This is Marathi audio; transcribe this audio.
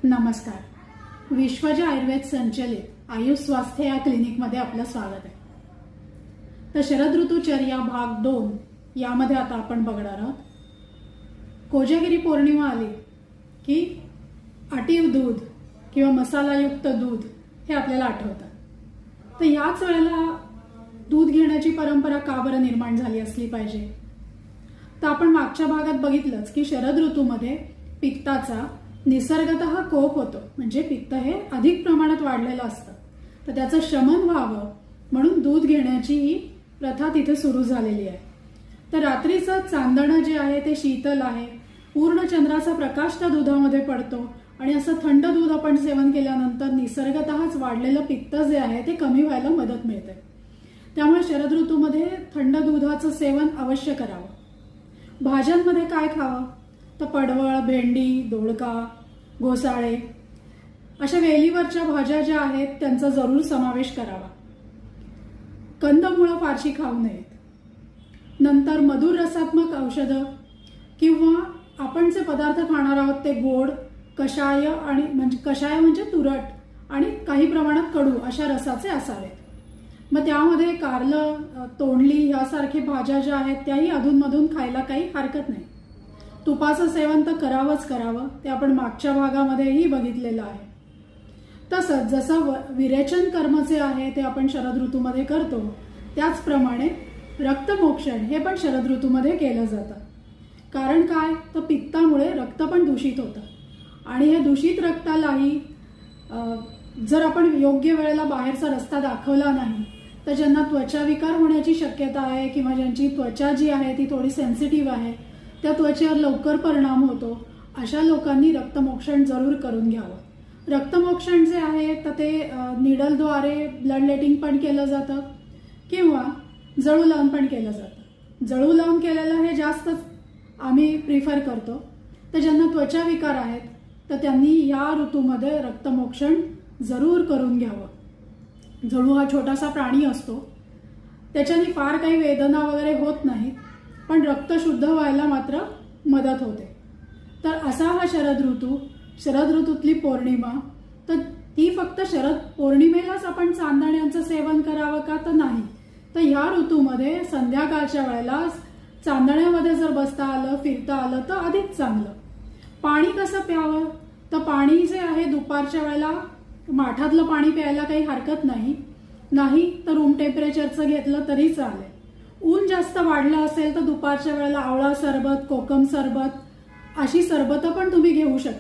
नमस्कार. विश्वजा आयुर्वेद संचलित आयुष स्वास्थ्य या क्लिनिकमध्ये आपलं स्वागत आहे. तर शरद ऋतुचर्या भाग 2 यामध्ये आता आपण बघणार आहोत. कोजागिरी पौर्णिमा आली की आटीव दूध किंवा मसालायुक्त दूध हे आपल्याला आठवतं. तर याच वेळेला दूध घेण्याची परंपरा का बरं निर्माण झाली असली पाहिजे? तर आपण मागच्या भागात बघितलंच की शरद ऋतूमध्ये पित्ताचा निसर्गतः कोप होतो, म्हणजे पित्त हे अधिक प्रमाणात वाढलेलं असतं. तर त्याचं शमन व्हावं म्हणून दूध घेण्याची ही प्रथा तिथे सुरू झालेली आहे. तर रात्रीचं चांदणं जे आहे ते शीतल आहे, पूर्ण चंद्राचा प्रकाश त्या दुधामध्ये पडतो आणि असं थंड दूध आपण सेवन केल्यानंतर निसर्गतःच वाढलेलं पित्त जे आहे ते कमी व्हायला मदत मिळते. त्यामुळे शरद ऋतूमध्ये थंड दुधाचं सेवन अवश्य करावं. भाज्यांमध्ये काय खावं? तर पडवळ, भेंडी, दोडका, घोसाळे अशा वेलीवरच्या भाज्या ज्या आहेत त्यांचा जरूर समावेश करावा. कंदमुळं फारशी खाऊ नयेत. नंतर मधुर रसात्मक औषधं किंवा आपण जे पदार्थ खाणार आहोत ते गोड, कषाय म्हणजे तुरट आणि काही प्रमाणात कडू अशा रसाचे असावेत. मग त्यामध्ये कारलं, तोंडली यासारखे भाज्या ज्या आहेत त्याही अधूनमधून खायला काही हरकत नाही. तुपाचं सेवन तर करावं, ते आपण मागच्या भागामध्येही बघितलेलं आहे. तसंच जसं विरेचन कर्म जे आहे ते आपण शरद ऋतूमध्ये करतो, त्याचप्रमाणे रक्तमोक्षण हे पण शरद ऋतूमध्ये केलं जातं. कारण काय? तर पित्तामुळे रक्त पण दूषित होतं आणि हे दूषित रक्तालाही जर आपण योग्य वेळेला बाहेरचा रस्ता दाखवला नाही तर ज्यांना त्वचा विकार होण्याची शक्यता आहे किंवा ज्यांची त्वचा जी आहे ती थोडी सेन्सिटिव्ह आहे, त्या त्वचेवर लवकर परिणाम होतो, अशा लोकांनी रक्तमोक्षण जरूर करून घ्यावं. रक्तमोक्षण जे आहे तर ते निडलद्वारे ब्लड लेटिंग पण केलं जातं किंवा जळू लावून पण केलं जातं. जळू लावून केलेलं हे जास्तच आम्ही प्रिफर करतो. तर ज्यांना त्वचा विकार आहेत तर त्यांनी या ऋतूमध्ये रक्तमोक्षण जरूर करून घ्यावं. जळू हा छोटासा प्राणी असतो, त्याच्याने फार काही वेदना वगैरे होत नाहीत, पण रक्त शुद्ध व्हायला मात्र मदत होते. तर असा हा शरद ऋतूतली पौर्णिमा, तर ती फक्त शरद पौर्णिमेलाच आपण चांदण्यांचं सेवन करावं का? तर नाही. तर ह्या ऋतूमध्ये संध्याकाळच्या वेळेला चांदण्यामध्ये जर बसता आलं, फिरता आलं तर अधिक चांगलं. पाणी कसं प्यावं? तर पाणी जे आहे दुपारच्या वेळेला माठातलं पाणी प्यायला काही हरकत नाही तर रूम टेम्परेचरचं घेतलं तरी चालेल. ऊन जास्त वाढलं असेल तर दुपारच्या वेळेला आवळा सरबत, कोकम सरबत अशी सरबतं पण तुम्ही घेऊ शकता.